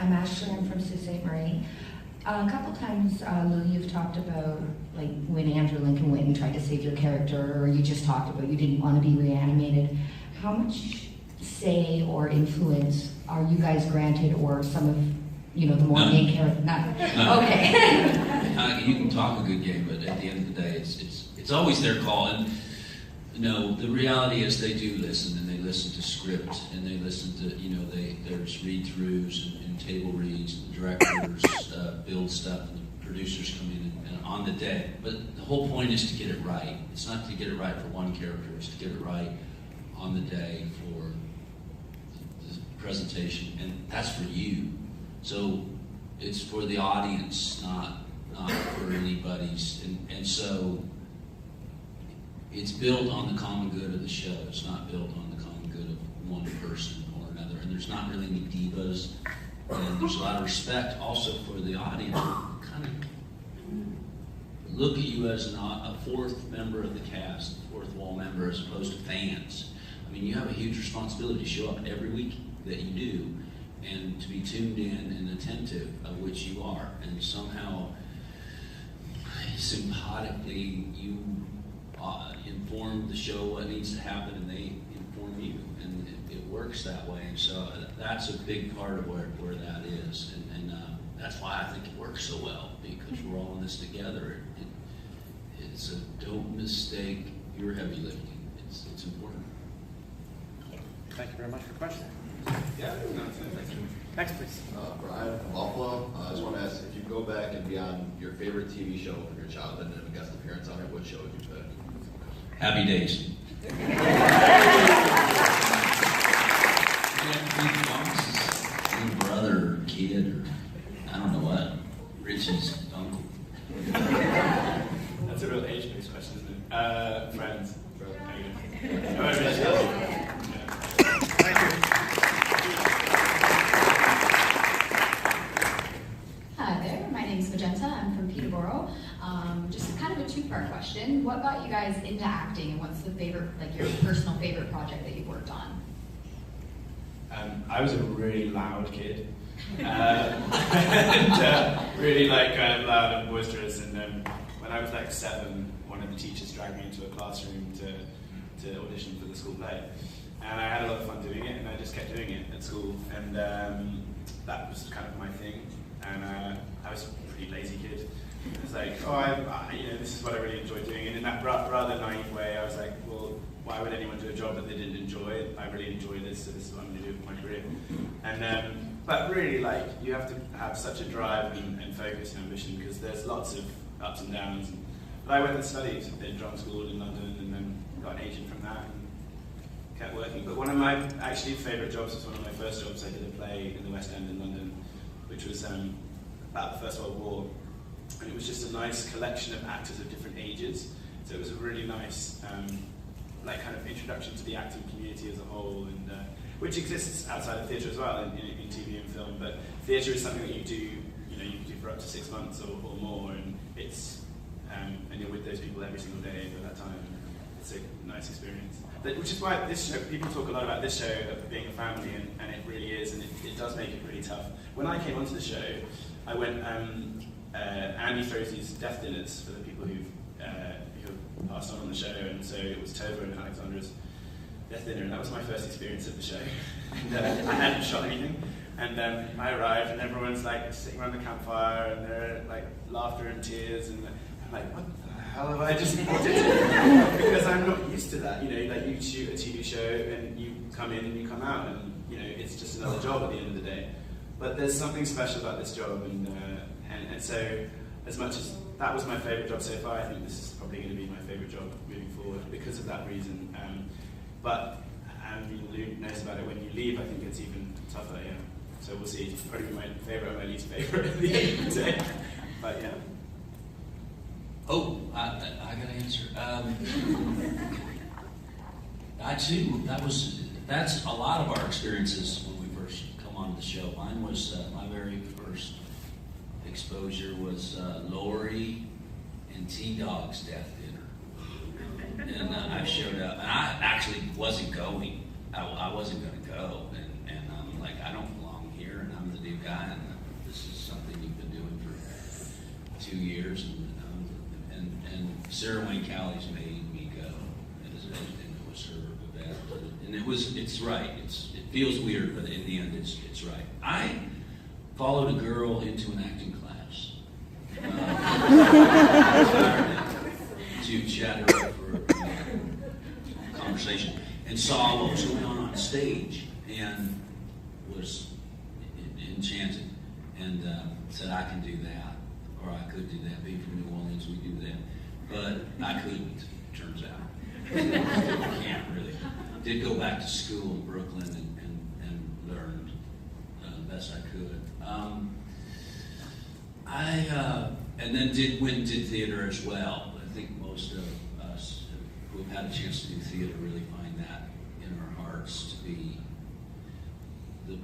I'm Ashley, I'm from Sault Ste. Marie. A couple times, Lou, you've talked about like when Andrew Lincoln went and tried to save your character, or you just talked about you didn't want to be reanimated. How much say or influence are you guys granted, or some of, you know, the more main characters? None. Okay. You can talk a good game, but at the end of the day, it's always their call. And you know, the reality is they do listen, and they listen to script, and they listen to, you know, there's read-throughs and table reads, and the directors build stuff, and the producers come in and on the day. But the whole point is to get it right. It's not to get it right for one character, it's to get it right on the day for the presentation, and that's for you. So it's for the audience, not for anybody's, and so it's built on the common good of the show. It's not built on the common good of one person or another. And there's not really any divas. And there's a lot of respect also for the audience. Kind of look at you as a fourth member of the cast, fourth wall member, as opposed to fans. I mean, you have a huge responsibility to show up every week that you do, and to be tuned in and attentive, of which you are. And somehow, sympathetically, you inform the show what needs to happen, and they inform you, and it works that way. And so that's a big part of where that is, and that's why I think it works so well, because we're all in this together. It's a don't mistake your heavy lifting. It's important. Thank you very much for the question. Yeah, thank you. Next, please. Brian from Buffalo. I just want to ask, if you go back and be on your favorite TV show from your childhood and have a guest appearance on it, what show would you pick? Happy Days. Little brother or kid, or I don't know what, Richie's uncle. That's a real age-based question, isn't it? Friends. Hi there, my name is Magenta. I'm from Peterborough. Just kind of a two-part question. What got you guys into acting, and what's the favorite, like your personal favorite project that you've worked on? I was a really loud kid. And, really loud and boisterous. And when I was like 7, one of the teachers dragged me into a classroom to audition for the school play. And I had a lot of fun doing it, and I just kept doing it at school. And that was kind of my thing. And I was a pretty lazy kid. It was like, this is what I really enjoy doing. And in that rather naive way, I was like, well, why would anyone do a job that they didn't enjoy? I really enjoy this, so this is what I'm going to do with my career. And but really, you have to have such a drive and focus and ambition, because there's lots of ups and downs. But I went and studied in drama school in London, and then got an agent from that and kept working. But one of my actually favourite jobs was one of my first jobs. I did a play in the West End in London, which was about the First World War. And it was just a nice collection of actors of different ages. So it was a really nice kind of introduction to the acting community as a whole, and which exists outside of theatre as well, in TV and film. But theatre is something that you do, you can do for up to 6 months or more, and it's and you're with those people every single day for that time. It's a nice experience. Which is why this show, people talk a lot about this show of being a family, and it really is, and it does make it pretty tough. When I came onto the show, I went. Andy throws these death dinners for the people who passed on the show, and so it was Tova and Alexandra's death dinner, and that was my first experience of the show. And I hadn't shot anything, and I arrived, and everyone's like sitting around the campfire, and there are like laughter and tears, and I'm like, what the hell have I just walked into? Because I'm not used to that, you shoot a TV show, and you come in and you come out, and it's just another job at the end of the day. But there's something special about this job, and so, as much as that was my favourite job so far, I think this is probably going to be my favourite job moving forward because of that reason. But Lou knows about it. When you leave, I think it's even tougher. Yeah. So we'll see. It's probably my favourite or my least favourite at the end of the day. But yeah. Oh, I got to answer. I too. That's a lot of our experiences when we first come onto the show. Mine was my very first exposure was Lori and T-Dog's death dinner. And I showed up, and I actually wasn't going. I wasn't going to go, and I'm like, I don't belong here, and I'm the new guy, 2 years, and Sarah Wayne Callie's made me go. And it was her with that, and it's right. It feels weird, but in the end, it's right. I followed a girl into an acting class to chat her up for a conversation, and saw what was going on stage, and was enchanted, and said, I can do that, or I could do that. Being from New Orleans, we do that. But I couldn't, turns out. I can't really. Did go back to school in Brooklyn and learned the best I could. And then went and did theater as well. I think most of us who have had a chance to do theater really find that in our hearts to be the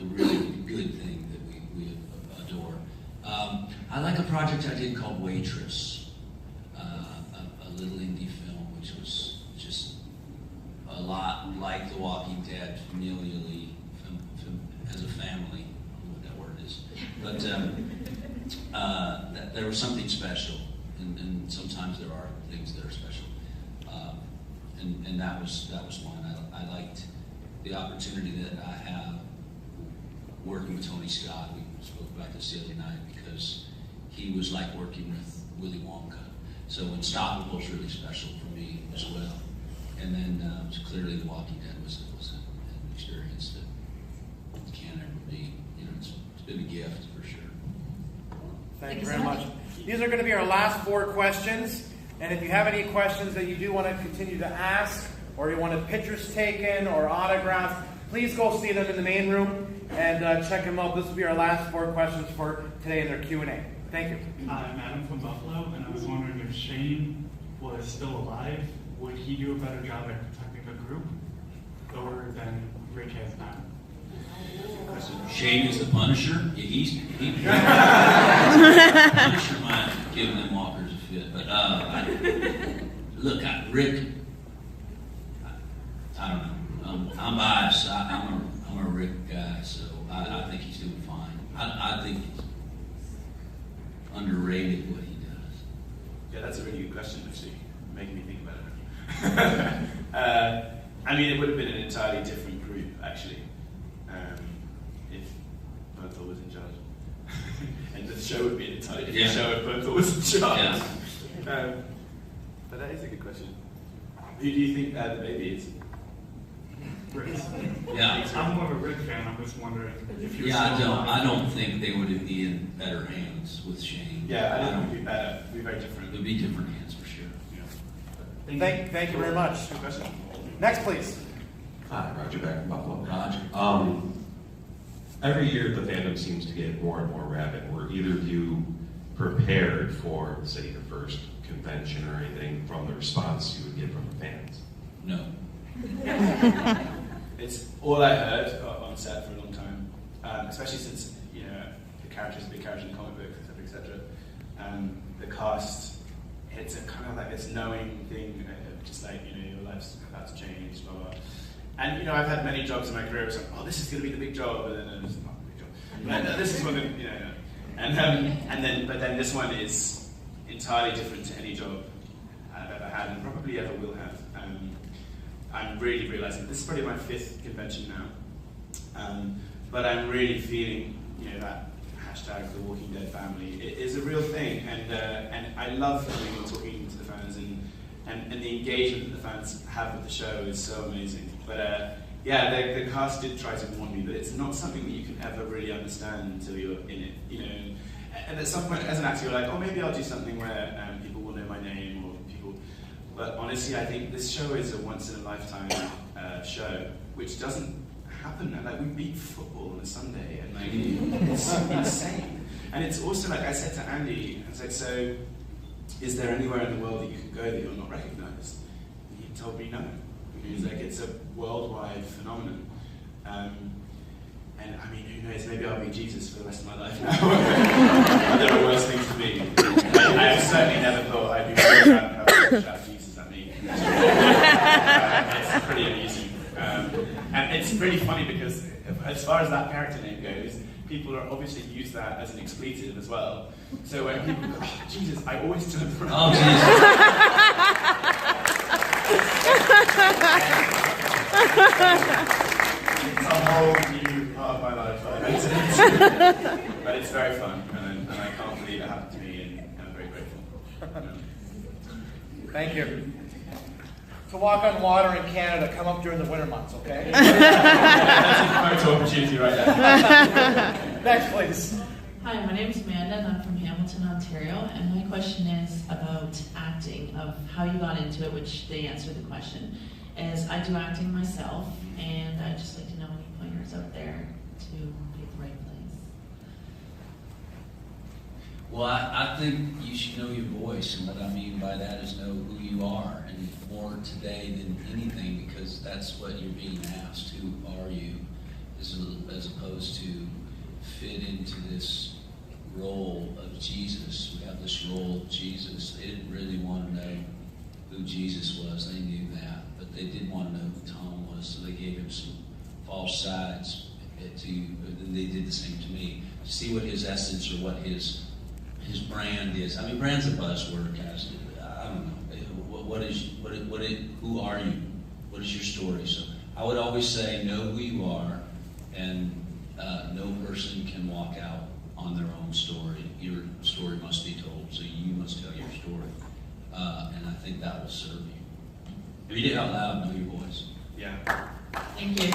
really good thing that we adore. I like a project I did called Waitress, a little indie film, which was just a lot like The Walking Dead, familially, as a family. I don't know what that word is, but there was something special, and sometimes there are things that are special, and that was one. I liked the opportunity that I have working with Tony Scott. We spoke about this the other night, because he was like working with Willy Wonka. So Unstoppable is really special for me as well. And then clearly The Walking Dead was an experience that can't ever be. It's been a gift for sure. Thank you very much. These are going to be our last 4 questions. And if you have any questions that you do want to continue to ask, or you want pictures taken or autographs, please go see them in the main room and check them out. This will be our last 4 questions for today in their Q&A. Thank you. I'm Adam from Buffalo, and I was wondering if Shane was still alive, would he do a better job at protecting the group, or than Rick has now? Shane is the Punisher. He Punisher might have given them walkers a fit, but Rick. I don't know. I'm biased. I'm a Rick guy, so I think he's doing fine. I think he's underrated what he does. Yeah, that's a really good question, actually. Making me think about it. I mean, it would have been an entirely different group, actually, if Berthel was in charge. And the show would be an entirely different show if Berthel was in charge. Yeah. But that is a good question. Who do you think the baby is? Rick. Yeah. I'm more of a Rick fan. I'm just wondering if he was Yeah, still alive. I don't think they would be in better hands with Shane. Yeah, I think it would be better. It would be very different. It would be different hands for sure. Yeah. Thank you very much. Good question. Next, please. Hi, Roger back from Buffalo. Roger. Every year the fandom seems to get more and more rabid. Were either of you prepared for, say, your first convention or anything from the response you would get from the fans? No. It's all I heard on set for a long time, especially since the character's a big character in comic books, etc. The cast, it's a kind of like this knowing thing, just like your life's about to change, blah blah. And I've had many jobs in my career. Where it's like, oh, this is going to be the big job, but then it's not the big job. But this is one, but then this one is entirely different to any job I've ever had, and probably ever will have. I'm really realizing this is probably my 5th convention now, but I'm really feeling that hashtag The Walking Dead family. It is a real thing, and I love coming and talking to the fans, and the engagement that the fans have with the show is so amazing. But the cast did try to warn me that it's not something that you can ever really understand until you're in it, And at some point, as an actor, you're like, oh, maybe I'll do something where people will know my name, or people. But honestly, I think this show is a once-in-a-lifetime show, which doesn't happen. And we beat football on a Sunday, and it's insane. And it's also I said to Andy, I was like, so is there anywhere in the world that you can go that you're not recognized? And he told me no. He was like, it's a worldwide phenomenon. And I mean, who knows? Maybe I'll be Jesus for the rest of my life now. There are worse things to be. I certainly never thought I'd be very proud of how shout Jesus at me. It's pretty amusing. And it's really funny because as far as that character name goes, people are obviously use that as an expletive as well. So when people go, oh, Jesus, I always turn around. Oh, Jesus. It's a whole new part of my life. But it's very fun, and I can't believe it happened to me, and I'm very grateful. Thank you. To walk on water in Canada, come up during the winter months, okay? That's a photo opportunity right there. Next, please. Hi, my name is Amanda, and I'm from Hamilton, Ontario, and my question is about acting, of how you got into it, which they answered the question. As I do acting myself, and I'd just like to know any pointers out there to be at the right place. Well, I think you should know your voice, and what I mean by that is know who you are, and more today than anything, because that's what you're being asked. Who are you? As opposed to fit into this role of Jesus. We have this role of Jesus. They didn't really want to know who Jesus was. They knew that, but they did want to know who Tom was, so they gave him some false sides. They did the same to me. To see what his essence or what his brand is. I mean, brand's a buzzword, guys. I don't know. Who are you? What is your story? So I would always say, know who you are, and no person can walk out on their own story. Your story must be told, so you must tell your story. And I think that will serve you. Read it out loud, know your voice. Yeah. Thank you.